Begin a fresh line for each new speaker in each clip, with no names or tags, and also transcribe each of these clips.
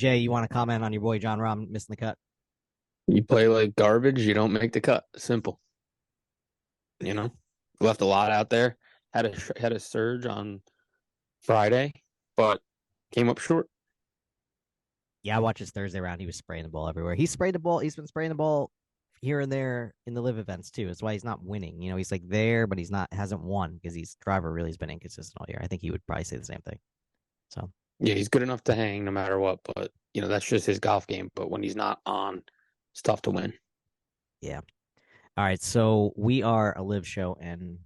Jay, you want to comment on your boy Jon Rahm missing the cut?
You play like garbage, you don't make the cut. Simple. You know, left a lot out there. Had a surge on Friday, but came up short.
Yeah, I watched his Thursday round. He was spraying the ball everywhere. He sprayed the ball. He's been spraying the ball here and there in the live events too. That's why he's not winning. He's like there, but he's not hasn't won because he's driver really has been inconsistent all year. I think he would probably say the same thing. So
Yeah, he's good enough to hang no matter what, but that's just his golf game. But when he's not on, it's tough to win.
yeah. All right. So we are a live show, and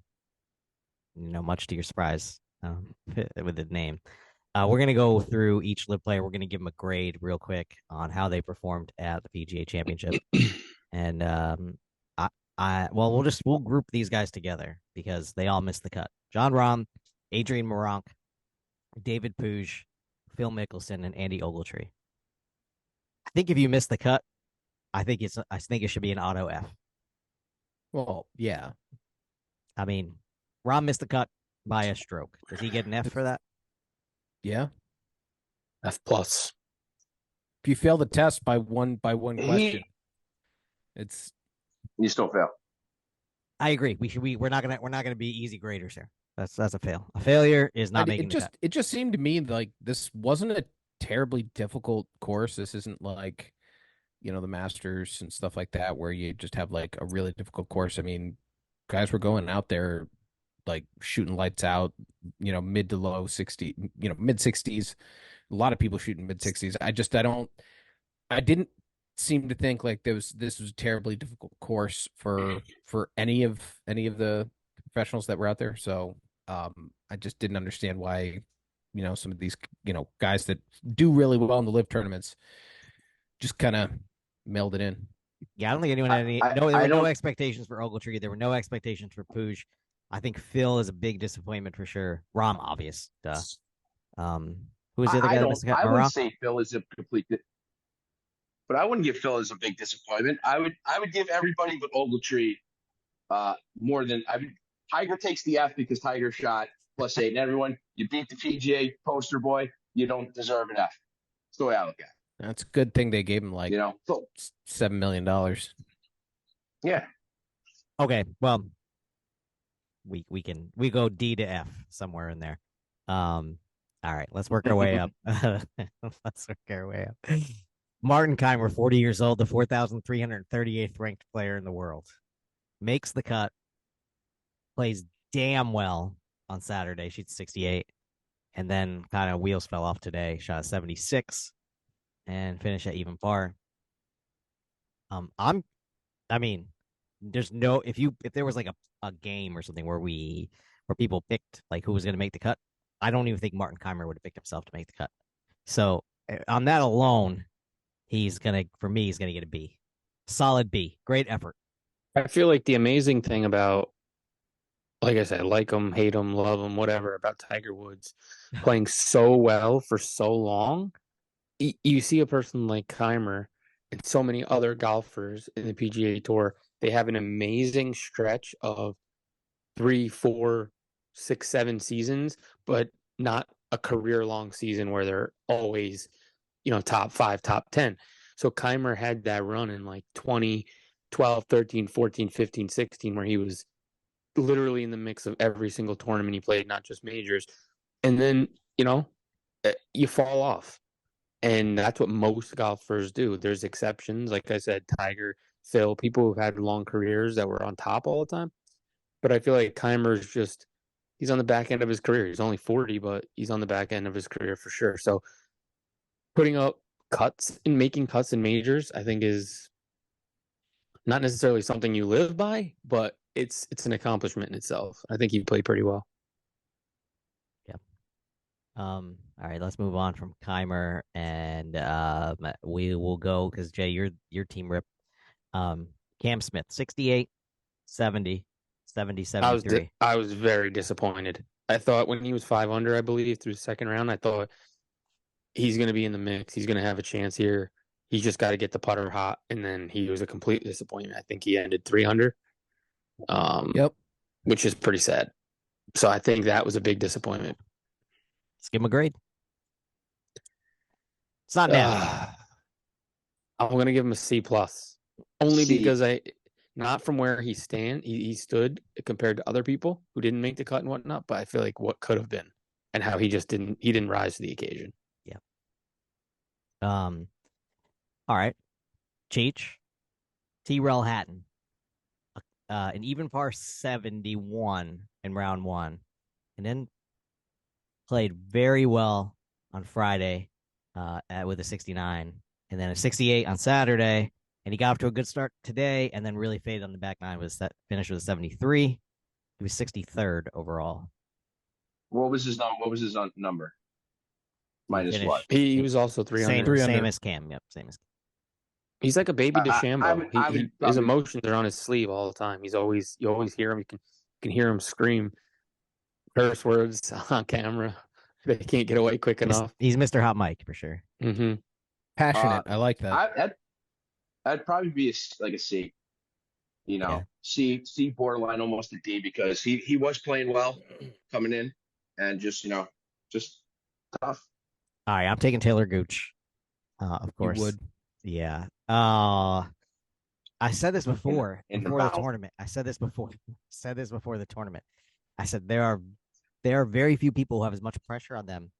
much to your surprise, with the name. We're going to go through each live player. We're going to give them a grade real quick on how they performed at the PGA Championship. And we'll group these guys together because they all missed the cut. Jon Rahm, Adrian Moronk, David Puig, Phil Mickelson, and Andy Ogletree. I think if you miss the cut, I think it should be an auto F.
Well, yeah.
I mean, Rahm missed the cut by a stroke. Does he get an F for that?
Yeah.
F plus.
If you fail the test by one question, it's
You still fail.
I agree. We're not gonna be easy graders here. That's a fail. A failure is not making the cut.
It just seemed to me like this wasn't a terribly difficult course. This isn't like, the Masters and stuff like that where you just have like a really difficult course. I mean, guys were going out there like shooting lights out, mid to low 60, mid 60s. A lot of people shooting mid 60s. I didn't seem to think like this was a terribly difficult course for any of the professionals that were out there. So I just didn't understand why, some of these, guys that do really well in the live tournaments just kind of mailed it in.
Yeah, I don't think anyone had any. No, there were no expectations for Ogletree. There were no expectations for Puig. I think Phil is a big disappointment for sure. Rahm, obvious. Duh. Who was the other guy that missed the cut?
I wouldn't say Phil is a complete, but I wouldn't give Phil as a big disappointment. I would give everybody but Ogletree more than I mean. Tiger takes the F because Tiger shot +8, and everyone you beat the PGA poster boy. You don't deserve an F. That's the way I look at it.
That's a good thing they gave him like $7 million.
Yeah.
Okay, well, we go D to F somewhere in there. All right, let's work our way up. Let's work our way up. Martin Keimer, 40 years old, the 4,338th ranked player in the world, makes the cut, plays damn well on Saturday, shoots 68, and then kind of wheels fell off today, shot a 76, and finished at even par. I mean, there's no if there was like a game or something where people picked like who was going to make the cut, I don't even think Martin Keimer would have picked himself to make the cut. So on that alone, he's gonna get a B, solid B, great effort.
I feel like the amazing thing about, like I said, like him, hate him, love him, whatever, about Tiger Woods playing so well for so long. You see a person like Keimer and so many other golfers in the PGA Tour, they have an amazing stretch of 3, 4, 6, 7 seasons, but not a career-long season where they're always, top 5, top 10. So Keimer had that run in like 2012, 13, 14, 15, 16, where he was literally in the mix of every single tournament he played, not just majors. And then, you fall off. And that's what most golfers do. There's exceptions. Like I said, Tiger, Phil, people who've had long careers that were on top all the time. But I feel like Keimer's he's on the back end of his career. He's only 40, but he's on the back end of his career for sure. So putting up cuts and making cuts in majors, I think is not necessarily something you live by, but it's an accomplishment in itself. I think he played pretty well.
Yeah. All right, let's move on from Keimer, and we will go because Jay, your team rip. Cam Smith, 68, 70, 70, 73.
I was very disappointed. I thought when he was 5 under, I believe, through the second round, I thought he's going to be in the mix. He's going to have a chance here. He's just got to get the putter hot, and then he was a complete disappointment. I think he ended 3 under.
Yep.
Which is pretty sad. So I think that was a big disappointment.
Let's give him a grade. It's not nasty.
I'm gonna give him a C plus, only
C.
because not from where he stood compared to other people who didn't make the cut and whatnot, but I feel like what could have been and how he didn't rise to the occasion.
Yeah. All right. Cheech, T-Rel Hatton, an even par 71 in round one, and then played very well on Friday with a 69, and then a 68 on Saturday, and he got off to a good start today, and then really faded on the back nine. Finished with a 73. He was 63rd overall.
What was his number? Minus what?
He was also 300.
Same as Cam. Yep, same as Cam.
He's like a baby DeChambeau.
I would
His
probably-
emotions are on his sleeve all the time. You always hear him. You can hear him scream curse words on camera. They can't get away quick enough.
He's Mr. Hot Mike for sure.
Mm-hmm.
Passionate. I like that.
I'd probably be like a C. You know,
Yeah.
C borderline, almost a D, because he was playing well coming in, and just tough.
All right, I'm taking Taylor Gooch. Of course.
You would.
Yeah. I said this before
In the
the
mouth.
tournament. I said this before the tournament. I said there are very few people who have as much pressure on them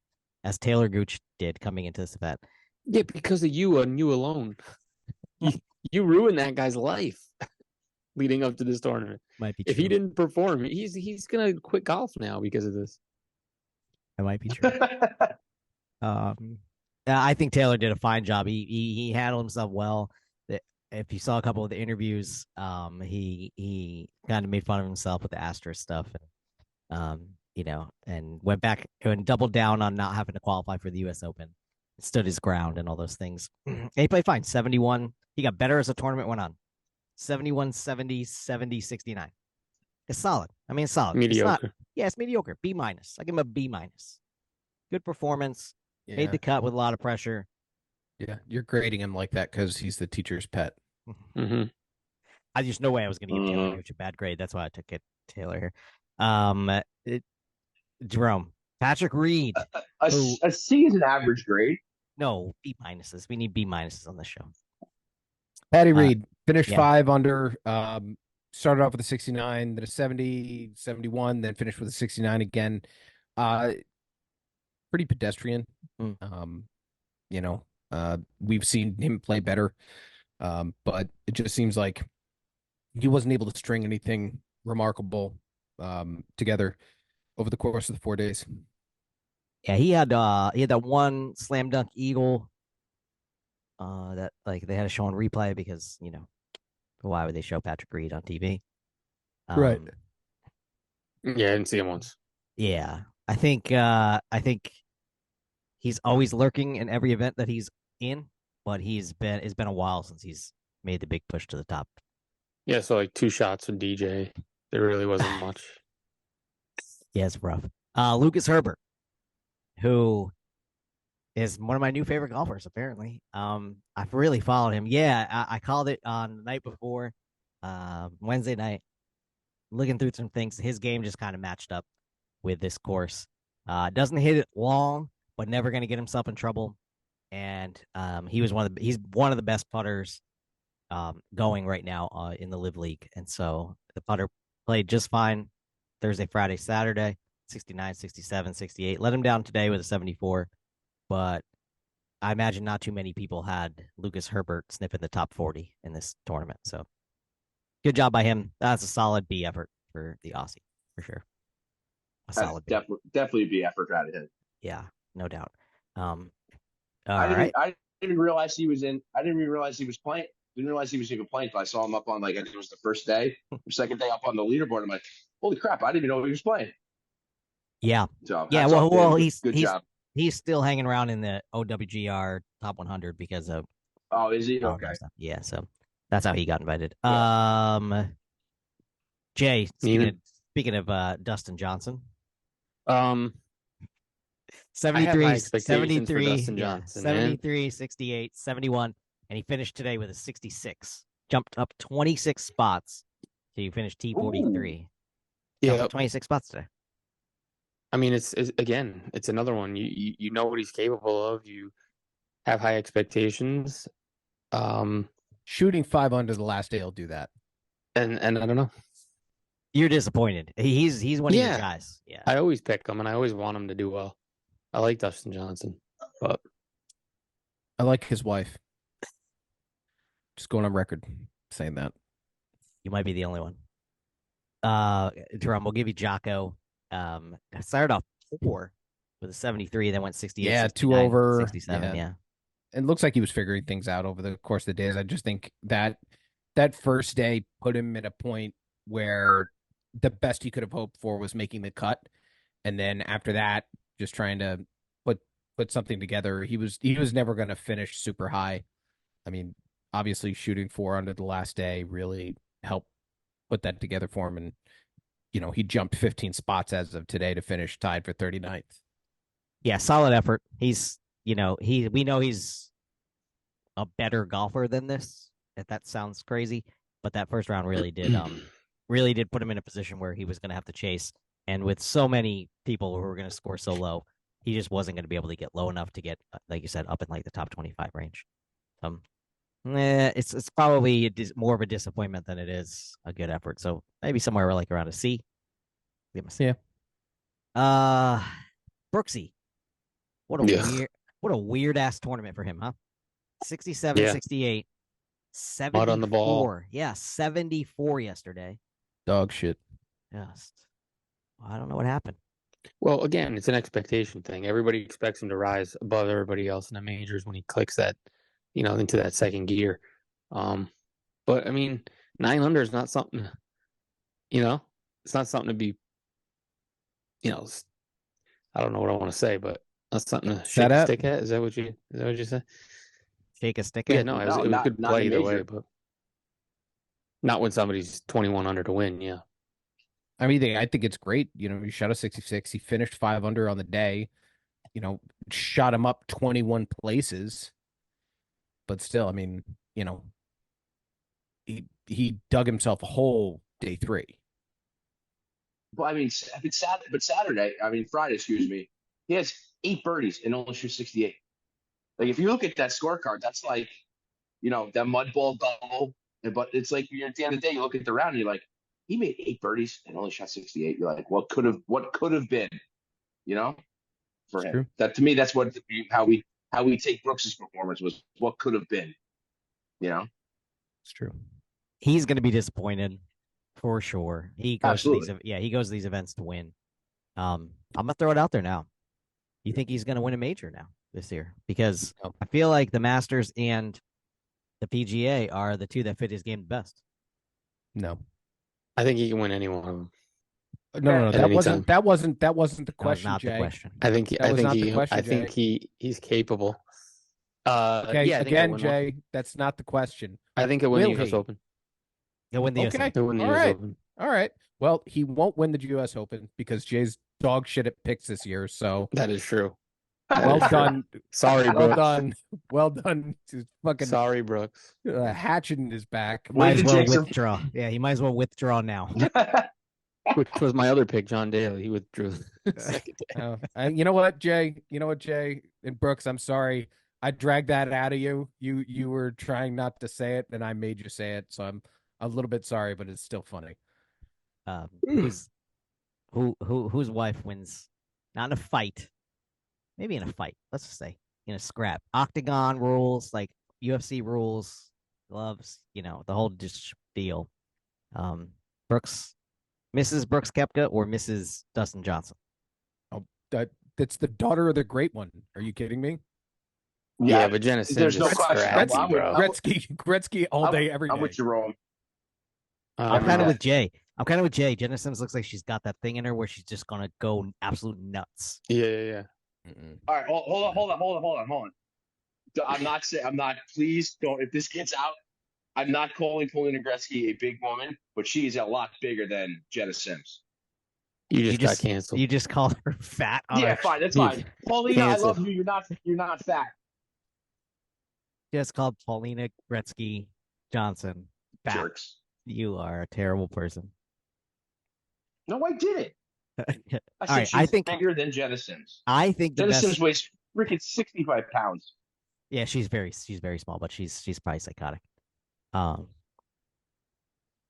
as Taylor Gooch did coming into this event.
Yeah, because of you and you alone. You ruined that guy's life leading up to this tournament.
Might be
If
true.
he didn't perform, he's gonna quit golf now because of this.
It might be true. I think Taylor did a fine job. He handled himself well. If you saw a couple of the interviews, he kind of made fun of himself with the Astros stuff, and and went back and doubled down on not having to qualify for the U.S. Open. Stood his ground and all those things. And he played fine. 71. He got better as the tournament went on. 71, 70, 70, 69. It's solid. I mean, it's solid.
Mediocre.
It's mediocre. B minus. I give him a B minus. Good performance.
Yeah.
Made the cut with a lot of pressure.
Yeah, you're grading him like that because he's the teacher's pet.
Mm-hmm.
I just no way I was going to give Taylor Gooch a bad grade. That's why I took it Taylor here. Jerome, Patrick Reed.
A C is an average grade.
No, B minuses. We need B minuses on the show.
Patty Reed finished
yeah.
5 under. Started off with a 69, then a 70, 71, then finished with a 69 again. Pretty pedestrian. We've seen him play better, but it just seems like he wasn't able to string anything remarkable together over the course of the 4 days.
Yeah, he had that one slam dunk eagle that like they had to show on replay because why would they show Patrick Reed on TV?
Right.
Yeah, I didn't see him once.
Yeah, I think he's always lurking in every event that he's in, but it's been a while since he's made the big push to the top.
Yeah, so like 2 shots with DJ. There really wasn't much.
Yeah, it's rough. Lucas Herbert, who is one of my new favorite golfers, apparently. I've really followed him. Yeah, I called it on the night before, Wednesday night. Looking through some things, his game just kind of matched up with this course. Doesn't hit it long, but never going to get himself in trouble. And he's one of the best putters going right now in the LIV League. And so the putter played just fine Thursday, Friday, Saturday, 69, 67, 68. Let him down today with a 74. But I imagine not too many people had Lucas Herbert sniffing the top 40 in this tournament. So good job by him. That's a solid B effort for the Aussie, for sure. Solid B.
Definitely a B effort out of him.
Yeah, no doubt.
I didn't realize he was in. I didn't even realize he was playing. Didn't realize he was even playing until I saw him up on I think it was the first day, or second day up on the leaderboard. I'm like, holy crap! I didn't even know he was playing.
Yeah,
So
yeah. Well,
good job.
He's still hanging around in the OWGR top 100 because of.
Oh, is he? Okay.
Yeah, so that's how he got invited.
Yeah.
Jay, speaking of Dustin Johnson. 73, 73,
Dustin Johnson,
73, 68, 71, and he finished today with a 66. Jumped up 26 spots to finish T43.
Yeah,
26 spots today.
I mean, it's another one. You know what he's capable of. have high expectations.
Shooting 5 under the last day will do that.
And I don't know.
You're disappointed. He's one of your
Yeah.
guys. Yeah.
I always pick him, and I always want him to do well. I like Dustin Johnson, but
I like his wife. Just going on record saying that.
You might be the only one. Jerome, we'll give you Jocko. Started off 4 with a 73, then went 68,
Yeah,
69,
2 over.
67. Yeah.
It looks like he was figuring things out over the course of the days. I just think that first day put him at a point where the best he could have hoped for was making the cut, and then after that, just trying to put something together. He was never going to finish super high. I mean, obviously, shooting 4 under the last day really helped put that together for him, and he jumped 15 spots as of today to finish tied for 39th.
Yeah, solid effort. He's we know he's a better golfer than this. If that sounds crazy, but that first round really did put him in a position where he was going to have to chase. And with so many people who were going to score so low, he just wasn't going to be able to get low enough to get, like you said, up in like the top 25 range. It's probably more of a disappointment than it is a good effort. So maybe somewhere like around a C. Give him a C.
Yeah.
Brooksy. What a weird ass tournament for him, huh? 67, 68, 74.
Mud on the ball.
Yeah, 74 yesterday.
Dog shit.
I don't know what happened.
Well, again, it's an expectation thing. Everybody expects him to rise above everybody else in the majors when he clicks that, into that second gear. But I mean, 9 under is not something, it's not something to be, I don't know what I want to say, but that's something to shake a stick at. Is that what you said?
Shake a stick
Yeah,
at?
no, it was a good play either way, but not when somebody's 21 under to win. Yeah.
I mean, I think it's great. He shot a 66. He finished 5 under on the day. Shot him up 21 places. But still, I mean, he dug himself a hole day 3.
Well, I mean, Friday, excuse me, he has 8 birdies and only shoots 68. Like, if you look at that scorecard, that's like, that mud ball double. But it's like, at the end of the day, you look at the round and you're like, he made 8 birdies and only shot 68. You're like, what could have been, for him.
True.
That, to me, that's how we take Brooks's performance was what could have been,
It's true.
He's going to be disappointed for sure. He goes
Absolutely.
he goes to these events to win. I'm going to throw it out there now. You think he's going to win a major now this year? Because I feel like the Masters and the PGA are the two that fit his game the best.
No.
I think he can win any one of them.
No, that wasn't the question.
That was not
Jay.
the question.
I think he's capable.
Okay,
yeah,
again, Jay, that's not the question.
I think he'll win the US Open.
He'll win the US Open.
He'll win the US Open.
All right. Well, he won't win the US Open because Jay's dog shit at picks this year. So
that is true.
Well done.
Sorry, Brooks.
Well done. Fucking
sorry, Brooks.
Hatchet in his back.
Might as well withdraw. Yeah, he might as well withdraw now.
Which was my other pick, John Daly. He withdrew.
You know what, Jay? And Brooks, I'm sorry. I dragged that out of you. You were trying not to say it, and I made you say it. So I'm a little bit sorry, but it's still funny.
Whose wife wins? Not in a fight. Maybe in a fight. Let's just say in a scrap. Octagon rules, like UFC rules, gloves. The whole deal. Brooks. Mrs. Brooks Koepka or Mrs. Dustin Johnson?
Oh, that's the daughter of the great one. Are you kidding me?
Yeah, but Jenna Sims
there's no question.
Gretzky all day, every day.
I'm with Jerome.
I'm kind of with Jay. Jenna Sims looks like she's got that thing in her where she's just gonna go absolute nuts.
Yeah.
All right, hold on. I'm not. Please don't. If this gets out, I'm not calling Paulina Gretzky a big woman, but she is a lot bigger than Jenna Sims.
You just got canceled.
You just called her fat.
Yeah, fine. That's fine. Paulina, I love you. You're not fat.
Just called Paulina Gretzky Johnson fat.
Jerks.
You are a terrible person.
No, I didn't.
I think
bigger than Jenna Sims.
I think
Jenna Sims weighs freaking 65 pounds.
Yeah, she's very small, but she's probably psychotic. Um,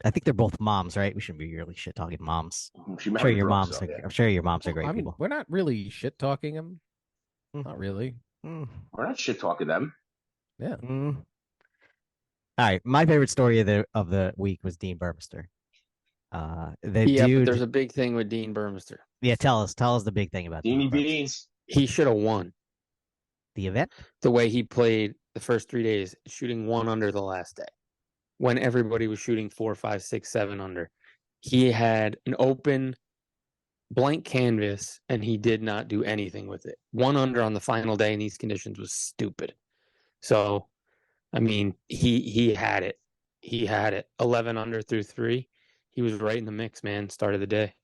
I think they're both moms, right? We shouldn't be really shit talking moms.
She
I'm sure
married
your
Brooke,
moms.
so yeah.
I'm sure your moms are
Well,
great
I mean,
people.
we're not really shit talking him.
Mm,
Not really.
mm,
We're not shit talking them.
Yeah.
mm. All right, my favorite story of the week was Dean Burmester. The
Yeah, but
dude.
there's a big thing with Dean Burmester.
Yeah, tell us the big thing about Dean
Deanie
Burmester.
Beans.
He should have won.
The event.
The way he played the first 3 days, shooting 1 under the last day, when everybody was shooting 4, 5, 6, 7 under. He had an open blank canvas and he did not do anything with it. 1 under on the final day in these conditions was stupid. So, I mean, he had it. He had it. 11 under through 3. He was right in the mix, man. Start of the day.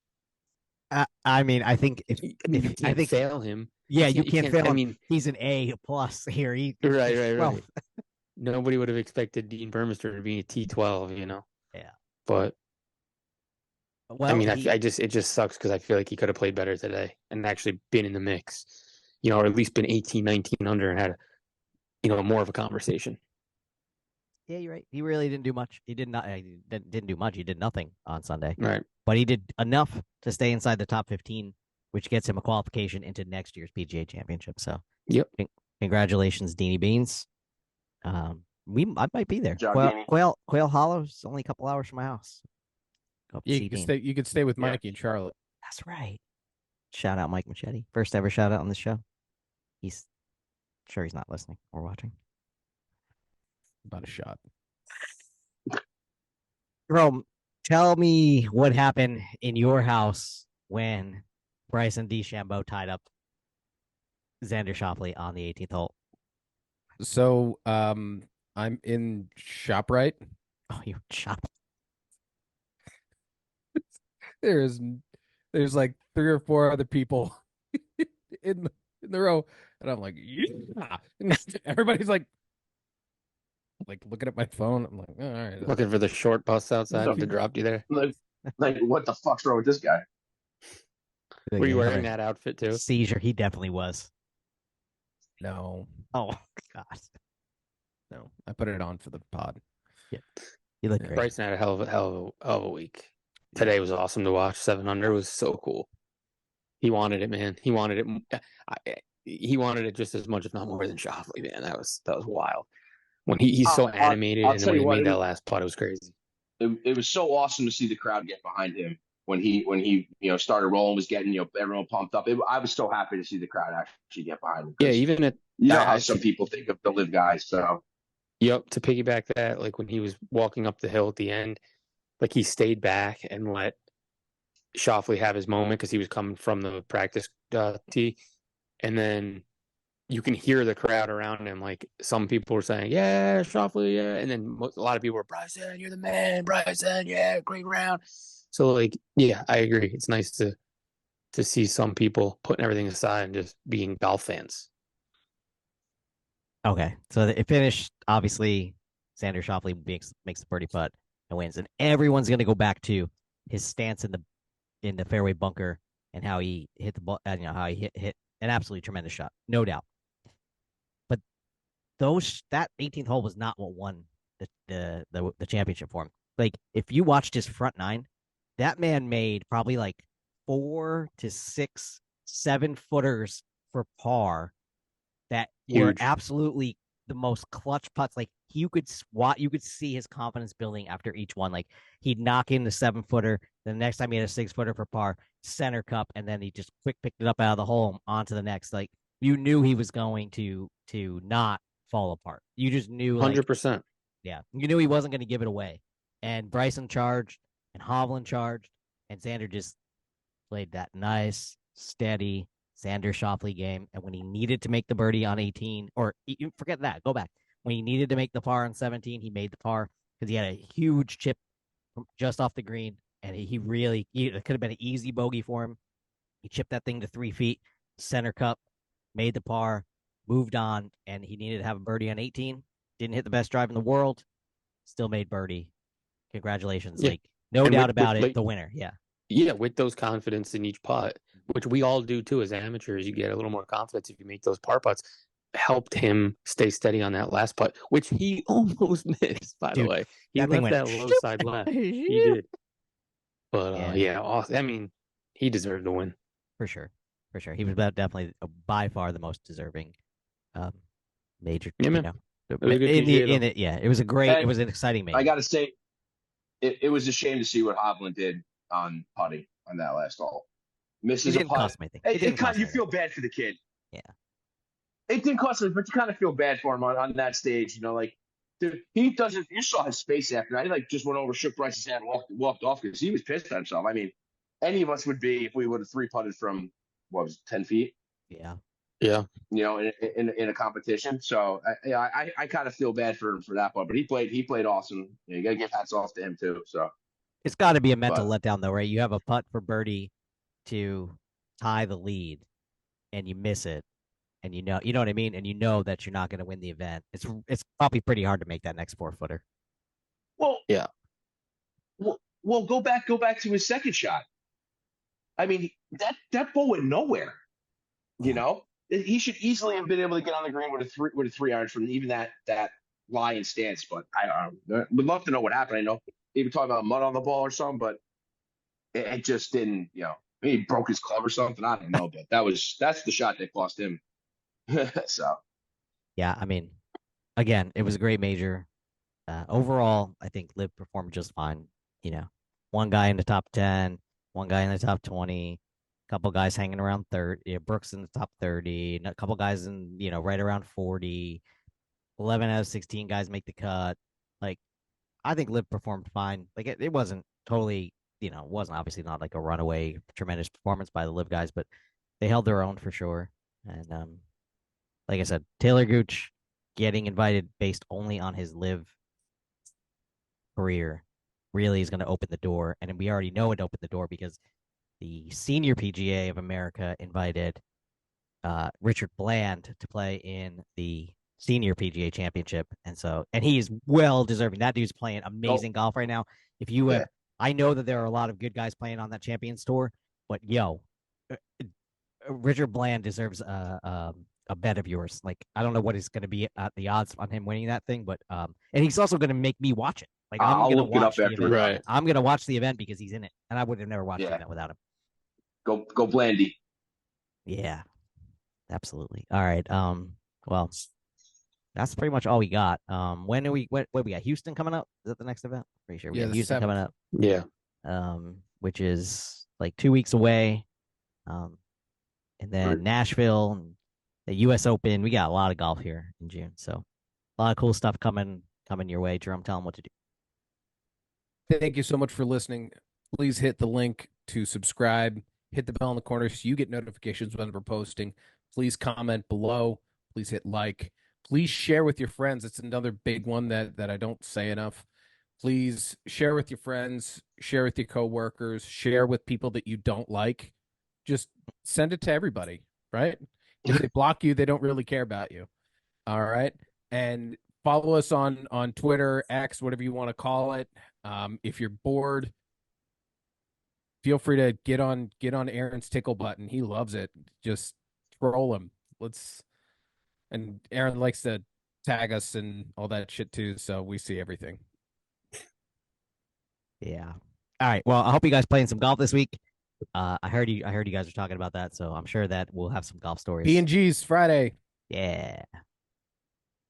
I mean, I think if
I mean, you can't fail him.
Yeah, you can't fail him.
I mean,
he's an A plus here.
right.
Well,
Nobody would have expected Dean Burmester to be a T12, you know.
Yeah.
But
well,
I mean, it just sucks because I feel like he could have played better today and actually been in the mix, you know, or at least been 18, 19 under and had, more of a conversation.
Yeah, you're right. He really didn't do much. He didn't do much. He did nothing on Sunday.
Right.
But he did enough to stay inside the top 15, which gets him a qualification into next year's PGA Championship. So,
yep.
Congratulations, Deanie Beans. I might be there. Quail Hollow's only a couple hours from my house.
You could stay with Mikey and Charlotte.
That's right. Shout out Mike Machete. First ever shout out on this show. He's sure he's not listening or watching.
About a shot.
Rome, tell me what happened in your house when Bryson DeChambeau tied up Xander Schauffele on the 18th hole.
So, I'm in ShopRite.
Oh, you shop.
There's like 3 or 4 other people in the row, and I'm like, yeah. And everybody's like looking at my phone. I'm like, oh, all right.
Looking for the short bus outside to drop you there.
Like, what the fuck's wrong with this guy?
Were you wearing that outfit too?
Seizure. He definitely was.
No.
Oh God.
No. I put it on for the pod.
Yeah. You look great.
Bryson had a hell of a week. Today was awesome to watch. 7 under was so cool. He wanted it, man. He wanted it. He wanted it just as much, if not more, than Schauffele, man. That was wild. When he's so animated, and when he made that last putt, it was crazy.
It was so awesome to see the crowd get behind him when he started rolling, was getting everyone pumped up. I was so happy to see the crowd actually get behind him.
Yeah, even at
how some people think of the LIV guys. So
yep, to piggyback that, like when he was walking up the hill at the end, like he stayed back and let Schauffele have his moment because he was coming from the practice tee, and then you can hear the crowd around him. Like some people were saying, "Yeah, Schauffele, yeah," and then a lot of people were, "Bryson, you're the man, Bryson, yeah, great round." So like, yeah, I agree. It's nice to see some people putting everything aside and just being golf fans.
Okay, so it finished. Obviously, Xander Schauffele makes the birdie putt and wins, and everyone's going to go back to his stance in the fairway bunker and how he hit the ball. How he hit an absolutely tremendous shot, no doubt. But that 18th hole was not what won the championship for him. Like if you watched his front 9, that man made probably like 4 to 6, 7 footers for par that were absolutely the most clutch putts. Like you could see his confidence building after each one. Like he'd knock in the 7-footer, the next time he had a 6-footer for par, center cup, and then he just quick picked it up out of the hole onto the next. Like you knew he was going to not fall apart. You just knew
100%.
Yeah, you knew he wasn't going to give it away. And Bryson charged, and Hovland charged, and Xander just played that nice, steady Xander Schauffele game. And when he needed to make the birdie on 18, or forget that, go back. When he needed to make the par on 17, he made the par because he had a huge chip from just off the green, and it could have been an easy bogey for him. He chipped that thing to 3 feet, center cup, made the par, moved on, and he needed to have a birdie on 18. Didn't hit the best drive in the world, still made birdie. Congratulations.
Yeah.
Like, no doubt about it, the winner. Yeah.
Yeah, with those confidence in each putt, which we all do too as amateurs. You get a little more confidence if you make those par putts. helped him stay steady on that last putt, which he almost missed, by the
Dude,
way. He
that thing
left
went
that low side left. He did. But
Yeah.
awesome. I mean, he deserved the win.
For sure. He was definitely by far the most deserving major,
Yeah,
you
man.
know.
It was a good PGA, though.
Yeah, it was it
And
was an exciting
I
major.
got to say, it was a shame to see what Hovland did on putting on that last hole.
It
Misses a
didn't
putt.
cost me anything. It didn't cost
You
me anything.
feel bad for the kid.
Yeah.
It didn't cost him, but you kind of feel bad for him on that stage. You know, like, dude, he doesn't. You saw his face after that. He like just went over, shook Bryce's hand, walked off because he was pissed at himself. I mean, any of us would be if we would have three putted from what was it, 10 feet.
Yeah.
Yeah.
You know, in a competition. So I kind of feel bad for him for that one. But he played awesome. You got to give hats off to him too. So
It's got to be a mental
but
letdown though, right? You have a putt for birdie to tie the lead and you miss it. And you know what I mean? And you know that you're not going to win the event. It's probably pretty hard to make that next 4-footer.
well,
Yeah.
Well, go back to his second shot. I mean, that ball went nowhere. You know, he should easily have been able to get on the green with a 3 iron from even that lie stance. But I would love to know what happened. I know even talking about mud on the ball or something, but it just didn't. You know, maybe he broke his club or something. I don't know, but that's the shot that cost him. So
Yeah, I mean, again, it was a great major. Overall, I think LIV performed just fine. You know, one guy in the top 10, one guy in the top 20, a couple guys hanging around 30. Yeah, Brooks in the top 30, a couple guys in, right around 40. 11 out of 16 guys make the cut. Like, I think LIV performed fine. Like, it wasn't totally, it wasn't obviously not like a runaway tremendous performance by the LIV guys, but they held their own for sure. And like I said, Taylor Gooch getting invited based only on his LIV career really is going to open the door. And we already know it opened the door because the senior PGA of America invited Richard Bland to play in the senior PGA Championship. And he is well deserving. That dude's playing amazing golf right now. If you have, I know that there are a lot of good guys playing on that Champions Tour, but Richard Bland deserves a bet of yours. Like, I don't know what is going to be the odds on him winning that thing, but and he's also going to make me watch it. Like, I'm going to watch it up after. Right. I'm going to watch the event because he's in it, and I would have never watched the event without him.
Go Blandy.
Yeah, absolutely. All right. Well, that's pretty much all we got. When are we? What we got? Houston coming up? Is that the next event? Pretty sure we got Houston coming up.
Yeah.
Which is like 2 weeks away. And then Nashville, and the U.S. Open. We got a lot of golf here in June, so a lot of cool stuff coming your way. Jerome, tell them what to do.
Thank you so much for listening. Please hit the link to subscribe. Hit the bell in the corner so you get notifications when we're posting. Please comment below. Please hit like. Please share with your friends. It's another big one that I don't say enough. Please share with your friends. Share with your coworkers. Share with people that you don't like. Just send it to everybody, right? If they block you, they don't really care about you. All right. And follow us on Twitter, X, whatever you want to call it. If you're bored, feel free to get on Aaron's tickle button. He loves it. Just troll him. And Aaron likes to tag us and all that shit too, so we see everything.
Yeah. All right. Well, I hope you guys playing some golf this week. I heard you guys are talking about that, so I'm sure that we'll have some golf stories.
P&G's Friday.
Yeah.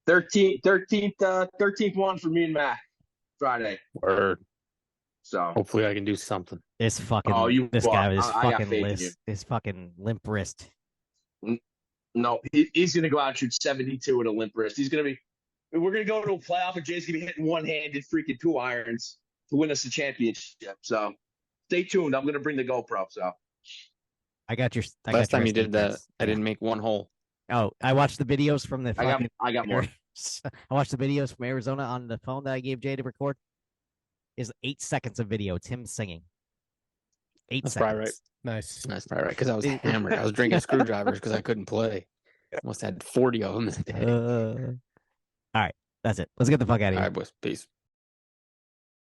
13th one for me and Matt Friday.
Word.
So
hopefully I can do something.
This fucking this guy with his fucking limp wrist.
No, he's gonna go out and shoot 72 with a limp wrist. We're gonna go to a playoff, and Jay's gonna be hitting one-handed freaking 2 irons to win us the championship. So stay tuned. I'm gonna bring the GoPro. So
I got your
last time you did that, I didn't make one hole.
Oh, I watched the videos from the.
I got more.
I watched the videos from Arizona on the phone that I gave Jay to record. Is 8 seconds of video. It's him singing. 8
That's
seconds.
Probably right.
Nice.
That's probably right. Because I was hammered. I was drinking screwdrivers because I couldn't play. Almost had 40 of them in a day.
All right. That's it. Let's get the fuck out of here.
All right, boys. Peace.